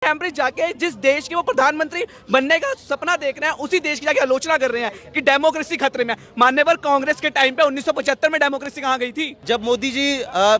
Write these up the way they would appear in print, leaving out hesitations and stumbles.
Cambridge जाके जिस देश के वो प्रधानमंत्री बनने का सपना देख रहे हैं उसी देश की जाके आलोचना कर रहे हैं कि डेमोक्रेसी खतरे में। मान्यवर कांग्रेस के टाइम पे 1975 में डेमोक्रेसी कहाँ गई थी? जब मोदी जी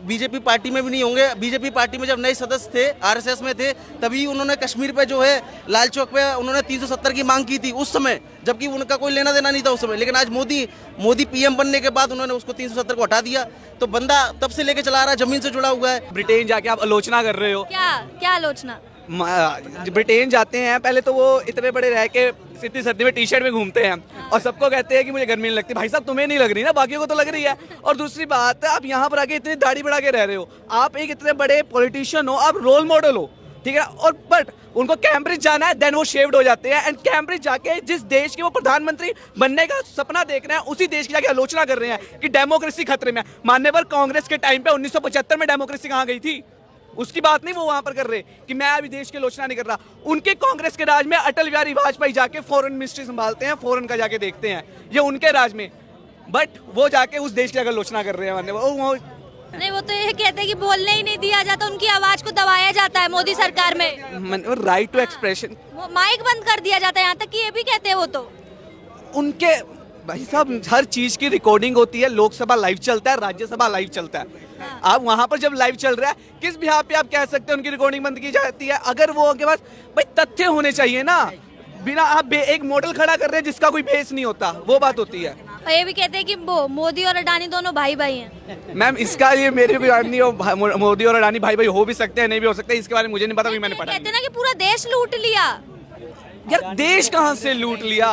बीजेपी पार्टी में भी नहीं होंगे, बीजेपी पार्टी में जब नए सदस्य थे, आरएसएस में थे, तभी उन्होंने कश्मीर पे जो है लाल चौक पे उन्होंने 370 की मांग की थी उस समय, जबकि उनका कोई लेना देना नहीं था उस समय। लेकिन आज मोदी पीएम बनने के बाद उन्होंने उसको 370 को हटा दिया, तो बंदा तब से लेके चला रहा है, जमीन से जुड़ा हुआ है। ब्रिटेन जाके आप आलोचना कर रहे हो। क्या आलोचना? ब्रिटेन जाते हैं, पहले तो वो इतने बड़े रह के इतनी सर्दी में टी शर्ट में घूमते हैं और सबको कहते हैं कि मुझे गर्मी नहीं लगती। भाई साहब तुम्हें नहीं लग रही ना, बाकियों को तो लग रही है। और दूसरी बात, आप यहाँ पर आके इतनी दाढ़ी बढ़ा के रह रहे हो, आप एक इतने बड़े पॉलिटिशियन हो, आप रोल मॉडल हो, ठीक है। और बट उनको कैम्ब्रिज जाना है, देन वो शेव्ड हो जाते हैं एंड कैम्ब्रिज जाके जिस देश के वो प्रधानमंत्री बनने का सपना देख रहे हैं उसी देश की जाके आलोचना कर रहे हैं कि डेमोक्रेसी खतरे में। मान्यवर कांग्रेस के टाइम पे 1975 में डेमोक्रेसी कहाँ गई थी? उसकी बात नहीं वो वहां पर कर रहे कि मैं अभी देश की आलोचना नहीं कर रहा। उनके कांग्रेस के राज में अटल बिहारी वाजपेयी जाके फॉरेन मिनिस्ट्री संभालते हैं, फॉरेन का जाके देखते हैं, ये उनके राज में। बट वो जाके उस देश की अगर आलोचना कर रहे हैं, वो नहीं, वो तो ये कहते हैं कि बोलने ही नहीं दिया जाता, उनकी आवाज को दबाया जाता है मोदी सरकार में। राइट टू एक्सप्रेशन, माइक बंद कर दिया जाता है, यहाँ तक कि ये भी कहते हैं वो तो। उनके भाई साहब हर चीज की रिकॉर्डिंग होती है, लोकसभा लाइव चलता है, राज्यसभा लाइव चलता है। आप वहां पर जब लाइव चल रहा है, किस बिहार पे आप कह सकते हैं उनकी रिकॉर्डिंग बंद की जाती है? अगर वो उनके पास भाई तथ्य होने चाहिए ना, बिना आप एक मॉडल खड़ा कर रहे हैं जिसका कोई बेस नहीं होता, वो बात होती है। और ये भी कहते हैं कि वो मोदी और अडानी दोनों भाई भाई हैं। मैम इसका ये मेरे भी नहीं हो, मोदी और अडानी भाई भाई हो भी सकते हैं, नहीं भी हो सकते, इसके बारे में मुझे नहीं पता, भी मैंने पढ़ा। कहते हैं ना कि पूरा देश लूट लिया। यार देश कहाँ से लूट लिया?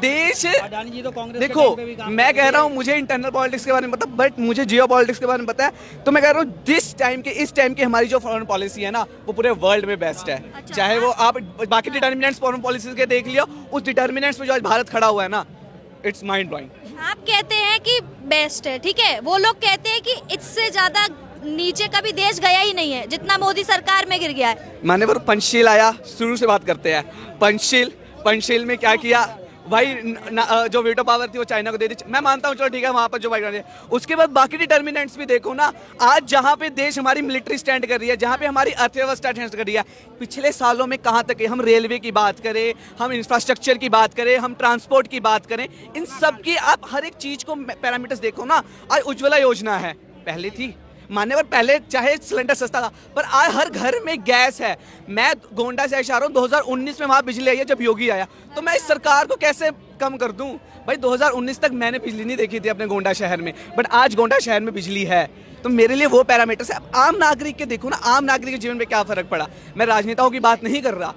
देश देखो, मैं कह रहा हूँ मुझे इंटरनल पॉलिटिक्स के बारे में पता, बट मुझे जियो पॉलिटिक्स के बारे में पता है। तो मैं कह रहा हूँ इस टाइम की हमारी जो फॉरेन पॉलिसी है ना, वो पूरे वर्ल्ड में बेस्ट है। अच्छा, चाहे वो आप बाकी डिटर्मिनेंट्स फॉरेन पॉलिसीज के देख लियो, उस डिटर्मिनेंट्स में जो आज भारत खड़ा हुआ है ना, इट्स माइंड ब्लोइंग। आप कहते हैं कि बेस्ट है, ठीक है, वो लोग कहते हैं कि इससे ज्यादा नीचे कभी देश गया ही नहीं है जितना मोदी सरकार में गिर गया है। माने पर पंचशील आया, शुरू से बात करते हैं। पंचशील में क्या किया भाई? जो वीटो पावर थी वो चाइना को दे दी। मैं मानता हूँ, चलो ठीक है, वहां पर जो भाई, उसके बाद बाकी डिटर्मिनेंट्स भी देखो ना। आज जहां पे देश हमारी मिलिट्री स्टैंड कर रही है, जहां पे हमारी अर्थव्यवस्था स्टैंड कर रही है, पिछले सालों में कहां तक है? हम रेलवे की बात करें, हम इंफ्रास्ट्रक्चर की बात करें, हम ट्रांसपोर्ट की बात करें, इन सब की आप हर एक चीज को पैरामीटर्स देखो ना। आज उज्ज्वला योजना है, पहले थी मान्यवर, पहले चाहे सिलेंडर सस्ता था, पर आज हर घर में गैस है। मैं गोंडा से आ रहा हूँ, 2019 में वहां बिजली आई है जब योगी आया, तो मैं इस सरकार को कैसे कम कर दूं? भाई 2019 तक मैंने बिजली नहीं देखी थी अपने गोंडा शहर में, बट आज गोंडा शहर में बिजली है। तो मेरे लिए वो पैरामीटर्स है। आम नागरिक के देखो ना, आम नागरिक के जीवन में क्या फर्क पड़ा। मैं राजनेताओं की बात नहीं कर रहा,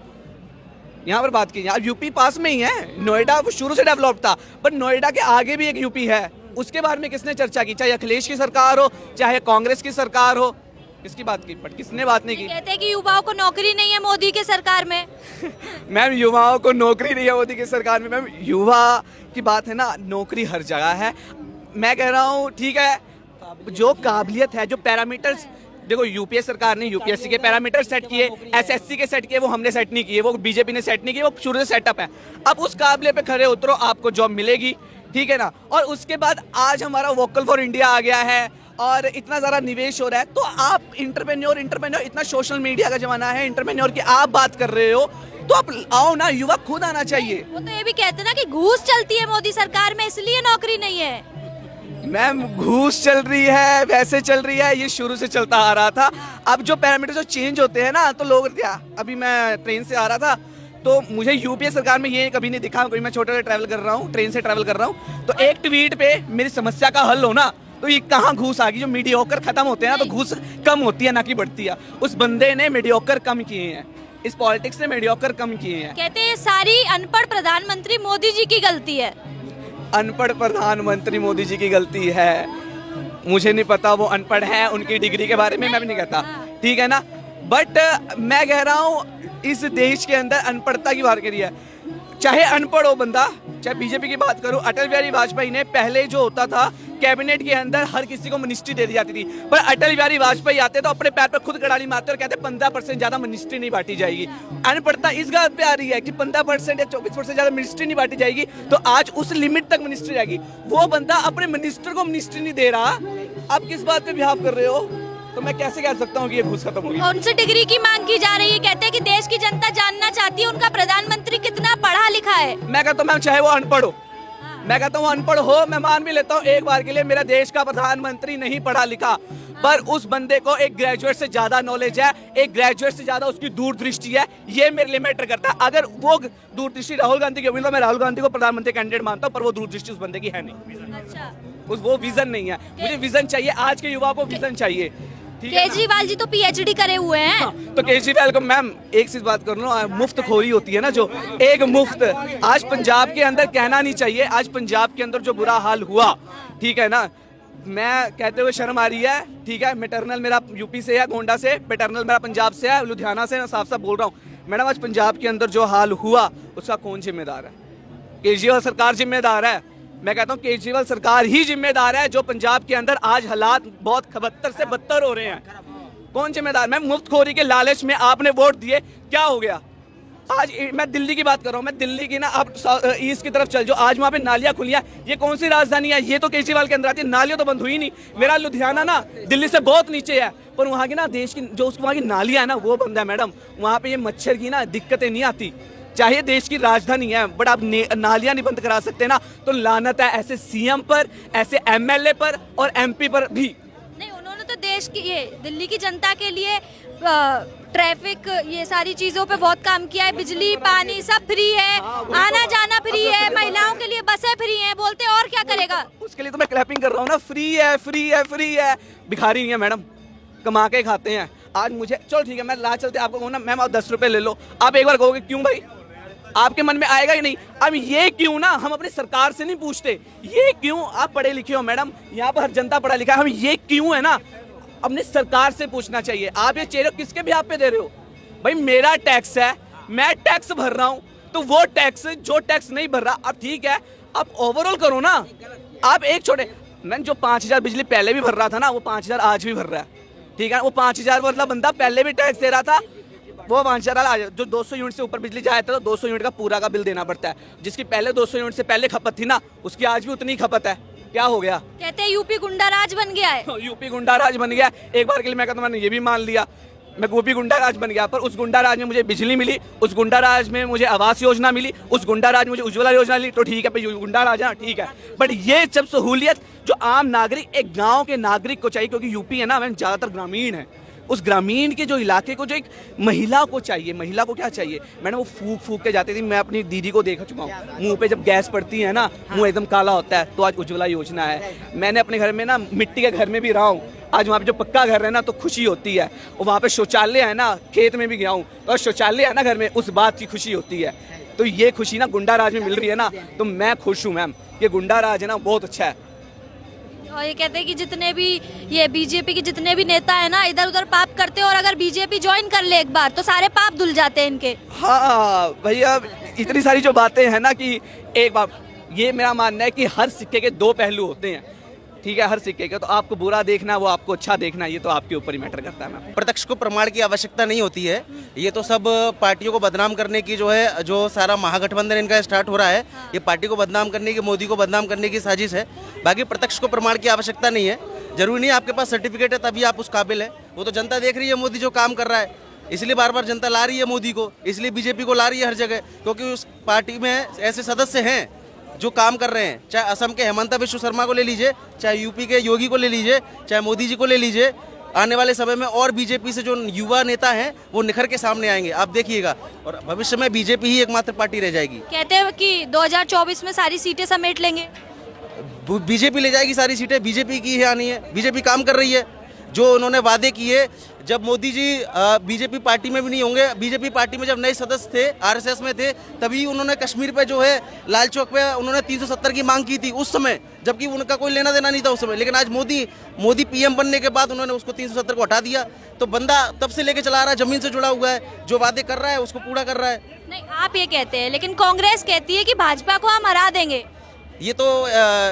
यहाँ पर बात की। अब यूपी पास में ही है, नोएडा वो शुरू से डेवलप था, बट नोएडा के आगे भी एक यूपी है, उसके बारे में किसने चर्चा की? चाहे अखिलेश की सरकार हो, चाहे कांग्रेस की सरकार हो, किसकी बात की? बट किसने बात नहीं की। कहते हैं कि युवाओं को नौकरी नहीं है मोदी के सरकार में। मैम युवाओं को नौकरी नहीं है मोदी की सरकार में। मैम युवा की बात है ना, नौकरी हर जगह है। मैं कह रहा हूँ ठीक है, जो काबिलियत है, जो पैरामीटर्स, देखो यूपीए सरकार ने यूपीएससी के पैरामीटर सेट किए, एसएससी के सेट किए, वो हमने सेट नहीं किए, वो बीजेपी ने सेट नहीं किए, वो शुरू से सेटअप है। अब उस काबिलियत पे खड़े उतरो, आपको जॉब मिलेगी, ठीक है ना। और उसके बाद आज हमारा वोकल फॉर इंडिया आ गया है और इतना ज़्यादा निवेश हो रहा है, तो आप इंटरप्रेन्योर इतना सोशल मीडिया का जमाना है, इंटरप्रेन्योर की आप बात कर रहे हो, तो आप आओ ना, युवा खुद आना चाहिए। वो तो ये भी कहते हैं ना कि घूस चलती है मोदी सरकार में, इसलिए नौकरी नहीं है। मैम घूस चल रही है, वैसे चल रही है, ये शुरू से चलता आ रहा था। अब जो पैरामीटर जो चेंज होते हैं ना, तो लोग क्या, अभी मैं ट्रेन से आ रहा था, तो मुझे यूपीए सरकार में ये कभी नहीं दिखा। कभी मैं छोटे ट्रैवल कर रहा हूँ, ट्रेन से ट्रैवल कर रहा हूँ, तो एक ट्वीट पे मेरी समस्या का हल हो ना, तो ये कहाँ घूस आ गई? जो मीडियोकर खत्म होते हैं ना, तो घूस कम होती है ना कि बढ़ती है। उस बंदे ने मीडियोकर कम किए हैं, इस पॉलिटिक्स ने मीडियोकर कम किए हैं। कहते हैं सारी अनपढ़ प्रधानमंत्री मोदी जी की गलती है। अनपढ़ प्रधानमंत्री मोदी जी की गलती है? मुझे नहीं पता वो अनपढ़ है, उनकी डिग्री के बारे में मैं भी नहीं कहता, ठीक है ना। बट मैं कह रहा हूँ इस देश के अंदर अनपढ़ता की बात करी है। चाहे अनपढ़ हो बंदा, चाहे बीजेपी की बात करूं, अटल बिहारी वाजपेयी ने पहले जो होता था कैबिनेट के अंदर हर किसी को मिनिस्ट्री दे दी जाती थी, पर अटल बिहारी वाजपेयी आते तो अपने पैर पर खुद कड़ाली मारते और कहते 15% ज्यादा मिनिस्ट्री नहीं बांटी जाएगी। अनपढ़ता इस बात पे आ रही है कि 15% या 24% ज्यादा मिनिस्ट्री नहीं बांटी जाएगी, तो आज उस लिमिट तक मिनिस्ट्री जाएगी। वो बंदा अपने मिनिस्टर को मिनिस्ट्री नहीं दे रहा, आप किस बात पे बिहाव कर रहे हो? तो मैं कैसे कह सकता हूँ कि ये घूस खत्म होगी। उनसे डिग्री की मांग की जा रही है, कहते हैं कि देश की जनता जानना चाहती है उनका प्रधानमंत्री कितना पढ़ा लिखा है। मैं कहता हूँ मैम चाहे वो अनपढ़ हो, मैं कहता हूँ अनपढ़ हो, मैं मान भी लेता हूँ एक बार के लिए मेरा देश का प्रधानमंत्री नहीं पढ़ा लिखा, पर उस बंदे को एक ग्रेजुएट से ज्यादा नॉलेज है, एक ग्रेजुएट से ज्यादा उसकी दूरदृष्टि है, ये मेरे लिए मैटर करता है। अगर वो दूरदृष्टि राहुल गांधी की होगी तो मैं राहुल गांधी को प्रधानमंत्री कैंडिडेट मानता हूँ, पर वो दूरदृष्टि उस बंदे की है नहीं। अच्छा, वो विजन नहीं है। मुझे विजन चाहिए, आज के युवा को विजन चाहिए। ठीक है ना? केजरीवाल जी तो पीएचडी करे हुए हैं। हाँ, तो केजरीवाल को मैम एक चीज बात कर लो, मुफ्त खोरी होती है ना जो एक मुफ्त, आज पंजाब के अंदर कहना नहीं चाहिए, आज पंजाब के अंदर जो बुरा हाल हुआ, ठीक है ना, मैं कहते हुए शर्म आ रही है। ठीक है, मैटरनल मेरा यूपी से है, गोंडा से, पैटर्नल मेरा पंजाब से है, लुधियाना से, मैं साफ साफ बोल रहा हूँ मैडम, आज पंजाब के अंदर जो हाल हुआ उसका कौन जिम्मेदार है? केजरीवाल सरकार जिम्मेदार है। मैं कहता हूँ केजरीवाल सरकार ही जिम्मेदार है जो पंजाब के अंदर आज हालात बहुत बदतर से बदतर हो रहे हैं। कौन जिम्मेदार? मैं मुफ्तखोरी के लालच में आपने वोट दिए, क्या हो गया? आज मैं दिल्ली की बात कर रहा हूँ, मैं दिल्ली की ना, आप ईस्ट की तरफ चल जो, आज वहाँ पे नालियाँ खुलियाँ, ये कौन सी राजधानी है? ये तो केजरीवाल के अंदर आती है, नालियाँ तो बंद हुई नहीं। मेरा लुधियाना ना दिल्ली से बहुत नीचे है, पर वहाँ की ना देश की जो वहाँ की नालियाँ है ना वो बंद है मैडम। वहाँ पे ये मच्छर की ना दिक्कतें नहीं आती, चाहे देश की राजधानी है, बट आप नालियाँ नहीं बंद करा सकते ना, तो लानत है ऐसे सीएम पर, ऐसे एमएलए पर और एमपी पर भी। नहीं, उन्होंने तो देश की, ये दिल्ली की जनता के लिए ट्रैफिक, ये सारी चीजों पे बहुत काम किया है। बिजली पानी सब फ्री है, आना जाना फ्री है, महिलाओं के लिए बसें फ्री हैं, बोलते हैं और क्या करेगा? उसके लिए तो मैं क्लैपिंग कर रहा हूँ ना, फ्री है फ्री है फ्री है। भिखारी नहीं है मैडम, कमा के खाते हैं। आज मुझे चलो ठीक है, मैं ला चलते आपको कहूँ ना मैम आप 10 रुपए ले लो, आप एक बार कहोगे क्यों भाई, आपके मन में आएगा ही नहीं। अब ये क्यों ना हम अपनी सरकार से नहीं पूछते, ये क्यों? आप पढ़े लिखे हो मैडम, यहाँ पर हर जनता पढ़ा लिखा है, हम ये क्यों है ना अपनी सरकार से पूछना चाहिए। आप ये चेहरे किसके भी आप पे दे रहे हो? भाई मेरा टैक्स है, मैं टैक्स भर रहा हूँ, तो वो टैक्स जो टैक्स नहीं भर रहा, अब ठीक है आप ओवरऑल करो ना। आप एक छोटे, मैं जो 5000 बिजली पहले भी भर रहा था ना, वो 5000 आज भी भर रहा है, ठीक है। वो 5000 वाला बंदा पहले भी टैक्स दे रहा था, वो 5000 आज जो 200 यूनिट से ऊपर बिजली जाए तो 200 यूनिट का पूरा का बिल देना पड़ता है। जिसकी पहले 200 यूनिट से पहले खपत थी ना, उसकी आज भी उतनी खपत है। क्या हो गया? कहते हैं यूपी गुंडा राज बन गया है। यूपी गुंडा राज बन गया। एक बार के लिए मैं कहता हूं मैंने ये भी मान लिया, मैं यूपी गुंडा राज बन गया, पर उस गुंडा राज में मुझे बिजली मिली, उस गुंडा राज में मुझे आवास योजना मिली, उस गुंडा राज में मुझे उज्ज्वला योजना मिली, तो ठीक है भाई गुंडा राज है, ठीक है। बट ये सब सहूलियत जो आम नागरिक, एक गाँव के नागरिक को चाहिए, क्योंकि यूपी है ना मैम ज्यादातर ग्रामीण है, उस ग्रामीण के जो इलाके को जो एक महिला को चाहिए, महिला को क्या चाहिए मैंने, वो फूक फूक के जाती थी। मैं अपनी दीदी को देखा चुका हूँ, मुंह पे जब गैस पड़ती है ना, मुंह एकदम काला होता है, तो आज उज्ज्वला योजना है। मैंने अपने घर में ना मिट्टी के घर में भी रहा हूँ, आज वहाँ पे जो पक्का घर है ना तो खुशी होती है। और वहाँ पे शौचालय है ना, खेत में भी गया हूँ और शौचालय है ना घर में, उस बात की खुशी होती है। तो ये खुशी ना गुंडा राज में मिल रही है ना, तो मैं खुश हूँ मैम। ये गुंडा राज है ना बहुत अच्छा है। और ये कहते हैं कि जितने भी ये बीजेपी के जितने भी नेता है ना, इधर उधर पाप करते हैं, और अगर बीजेपी ज्वाइन कर ले एक बार तो सारे पाप धुल जाते हैं इनके। हाँ भैया, इतनी सारी जो बातें हैं ना कि एक बार, ये मेरा मानना है कि हर सिक्के के दो पहलू होते हैं, ठीक है, हर सिक्के के। तो आपको बुरा देखना, वो आपको अच्छा देखना, ये तो आपके ऊपर ही मैटर करता है मैम। प्रत्यक्ष को प्रमाण की आवश्यकता नहीं होती है, ये तो सब पार्टियों को बदनाम करने की जो है, जो सारा महागठबंधन इनका स्टार्ट हो रहा है, ये पार्टी को बदनाम करने की, मोदी को बदनाम करने की साजिश है। बाकी प्रत्यक्ष को प्रमाण की आवश्यकता नहीं है, जरूरी नहीं आपके पास सर्टिफिकेट है तभी आप उस काबिल है। वो तो जनता देख रही है मोदी जो काम कर रहा है, इसलिए बार बार जनता ला रही है मोदी को, इसलिए बीजेपी को ला रही है हर जगह, क्योंकि उस पार्टी में ऐसे सदस्य हैं जो काम कर रहे हैं। चाहे असम के हेमंता बिश्व शर्मा को ले लीजिए, चाहे यूपी के योगी को ले लीजिए, चाहे मोदी जी को ले लीजिए, आने वाले समय में और बीजेपी से जो युवा नेता हैं वो निखर के सामने आएंगे, आप देखिएगा। और भविष्य में बीजेपी ही एकमात्र पार्टी रह जाएगी। कहते हैं कि 2024 में सारी सीटें समेट लेंगे। बीजेपी ले जाएगी सारी सीटें, बीजेपी की ही आनी है, बीजेपी काम कर रही है। जो उन्होंने वादे किए, जब मोदी जी बीजेपी पार्टी में भी नहीं होंगे, बीजेपी पार्टी में जब नए सदस्य थे, आरएसएस में थे, तभी उन्होंने कश्मीर पे जो है लाल चौक पे उन्होंने 370 की मांग की थी उस समय, जबकि उनका कोई लेना देना नहीं था उस समय। लेकिन आज मोदी पीएम बनने के बाद उन्होंने उसको 370 को हटा दिया। तो बंदा तब से लेके चला रहा है, जमीन से जुड़ा हुआ है, जो वादे कर रहा है उसको पूरा कर रहा है। नहीं, आप ये कहते हैं, लेकिन कांग्रेस कहती है कि भाजपा को हम हरा देंगे। ये तो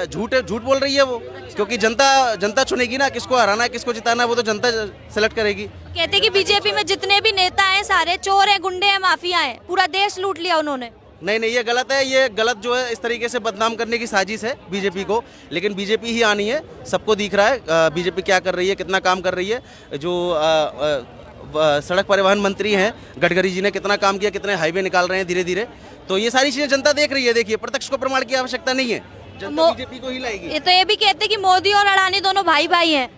झूठ बोल रही है वो, क्योंकि जनता चुनेगी ना, किसको हराना है किसको जिताना है, वो तो जनता सेलेक्ट करेगी। कहते हैं कि बीजेपी में जितने भी नेता हैं सारे चोर हैं, गुंडे हैं, माफिया हैं, पूरा देश लूट लिया उन्होंने। नहीं नहीं, ये गलत है। ये गलत जो है इस तरीके से बदनाम करने की साजिश है बीजेपी को। लेकिन बीजेपी ही आनी है, सबको दिख रहा है बीजेपी क्या कर रही है, कितना काम कर रही है। जो सड़क परिवहन मंत्री हैं गडकरी जी ने कितना काम किया, कितने हाईवे निकाल रहे हैं धीरे धीरे। तो ये सारी चीजें जनता देख रही है। देखिए, प्रत्यक्ष को प्रमाण की आवश्यकता नहीं है, जनता बीजेपी को ही लाएगी। ये तो ये भी कहते हैं कि मोदी और अडानी दोनों भाई भाई हैं।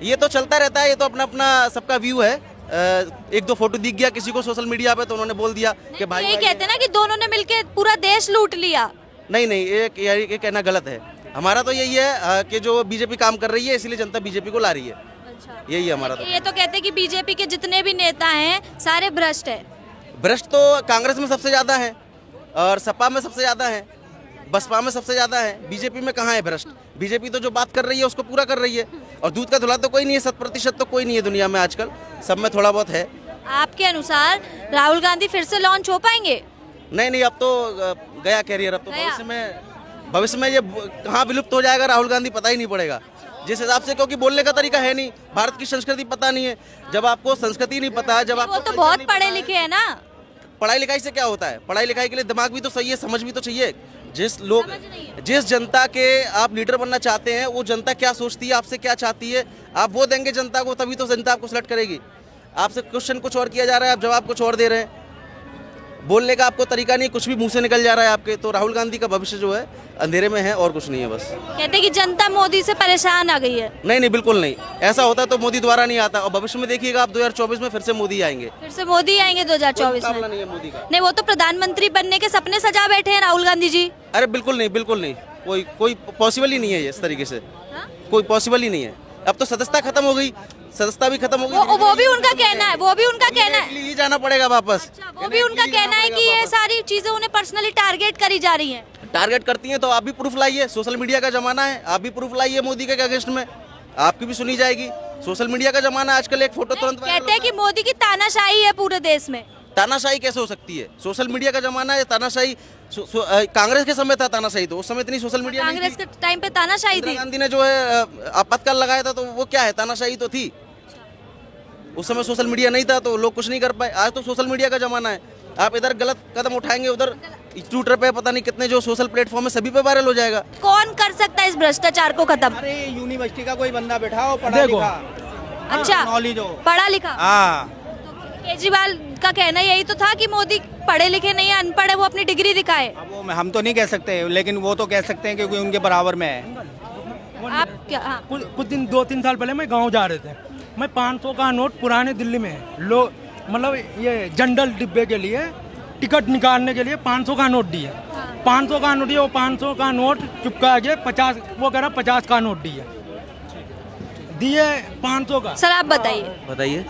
ये तो चलता रहता है, ये तो अपना अपना सबका व्यू है। एक दो फोटो दिख गया किसी को सोशल मीडिया पे तो उन्होंने बोल दिया कि भाई यही कहते हैं ना कि दोनों ने मिलके पूरा देश लूट लिया। नहीं नहीं, ये कहना गलत है। हमारा तो यही है कि जो बीजेपी काम कर रही है इसलिए जनता बीजेपी को ला रही है। अच्छा, यही है हमारा। ये तो कहते हैं कि बीजेपी के जितने भी नेता हैं सारे भ्रष्ट हैं। भ्रष्ट तो कांग्रेस में सबसे ज्यादा है और सपा में सबसे ज्यादा है, बसपा में सबसे ज्यादा है। बीजेपी में कहाँ है भ्रष्ट? बीजेपी तो जो बात कर रही है उसको पूरा कर रही है। और दूध का धुला तो कोई नहीं है, 100% तो कोई नहीं है दुनिया में आजकल, सब में थोड़ा बहुत है। आपके अनुसार राहुल गांधी फिर से लॉन्च हो पाएंगे? नहीं नहीं, अब तो गया कैरियर। अब तो भविष्य में ये कहाँ विलुप्त हो जाएगा राहुल गांधी पता ही नहीं पड़ेगा जिस हिसाब से, क्योंकि बोलने का तरीका है नहीं, भारत की संस्कृति पता नहीं है। जब आपको संस्कृति नहीं पता है, जब वो आपको तो बहुत पढ़े लिखे हैं ना। पढ़ाई लिखाई से क्या होता है? पढ़ाई लिखाई के लिए दिमाग भी तो सही है, समझ भी तो चाहिए। जिस जनता के आप लीडर बनना चाहते हैं वो जनता क्या सोचती है, आपसे क्या चाहती है, आप वो देंगे जनता को, तभी तो जनता आपको सिलेक्ट करेगी। आपसे क्वेश्चन कुछ और किया जा रहा है, आप जवाब कुछ और दे रहे हैं, बोलने का आपको तरीका नहीं, कुछ भी मुंह से निकल जा रहा है आपके। तो राहुल गांधी का भविष्य जो है अंधेरे में है और कुछ नहीं है बस। कहते हैं कि जनता मोदी से परेशान आ गई है। नहीं नहीं, बिल्कुल नहीं। ऐसा होता तो मोदी द्वारा नहीं आता। और भविष्य में देखिएगा आप 2024 में फिर से मोदी आएंगे। फिर से मोदी आएंगे 2024 में? मुकाबला नहीं है मोदी का। नहीं, वो तो प्रधानमंत्री बनने के सपने सजा बैठे हैं राहुल गांधी जी। अरे बिल्कुल नहीं, बिल्कुल नहीं, कोई पॉसिबल ही नहीं है ये इस तरीके से। कोई पॉसिबल ही नहीं है। अब तो सदस्यता खत्म हो गई, सदस्यता भी खत्म हो गई। वो भी उनका कहना है, वो भी उनका कहना है। ही जाना पड़ेगा वापस। वो भी उनका कहना है कि ये सारी चीजें उन्हें पर्सनली टारगेट करी जा रही हैं। टारगेट करती हैं तो आप भी प्रूफ लाइए। सोशल मीडिया का जमाना है, आप भी प्रूफ लाइए मोदी के अगेंस्ट में, आपकी भी सुनी जाएगी। सोशल मीडिया का जमाना है आजकल, एक फोटो तुरंत कहते हैं कि मोदी की तानाशाही है पूरे देश में। तानाशाही कैसे हो सकती है? सोशल मीडिया का जमाना है। तानाशाही कांग्रेस के समय था, तानाशाही तो उस समय इतनी सोशल मीडिया नहीं कांग्रेस के टाइम पे तानाशाही थी। इंदिरा गांधी ने जो है आपातकाल लगाया था तो वो क्या है, तानाशाही तो थी। उस समय सोशल मीडिया नहीं था तो लोग कुछ नहीं कर पाए। आज तो सोशल मीडिया का जमाना है, आप इधर गलत कदम उठाएंगे उधर ट्विटर पे पता नहीं कितने जो सोशल प्लेटफॉर्म है सभी पे वायरल हो जाएगा। कौन कर सकता है इस भ्रष्टाचार को खत्म? अरे यूनिवर्सिटी का कोई बंदा बैठा हो, पढ़ा लिखा, अच्छा नॉलेज हो, पढ़ा लिखा। हाँ। केजरीवाल का कहना यही तो था कि मोदी पढ़े लिखे नहीं है, अनपढ़ है, वो अपनी डिग्री दिखाए। अब वो हम तो नहीं कह सकते, लेकिन वो तो कह सकते हैं क्योंकि उनके बराबर में है। आप क्या? हाँ। कुछ दिन 2-3 साल पहले मैं गांव जा रहे थे, मैं 500 का नोट पुराने दिल्ली में लोग मतलब ये जनरल डिब्बे के लिए टिकट निकालने के लिए 500 का नोट दिए। 500 का नोट दिए, वो 500 का नोट चुपका के 50, वो कह रहा 50 का नोट दिए 500 का। सर आप बताइए। बताइए।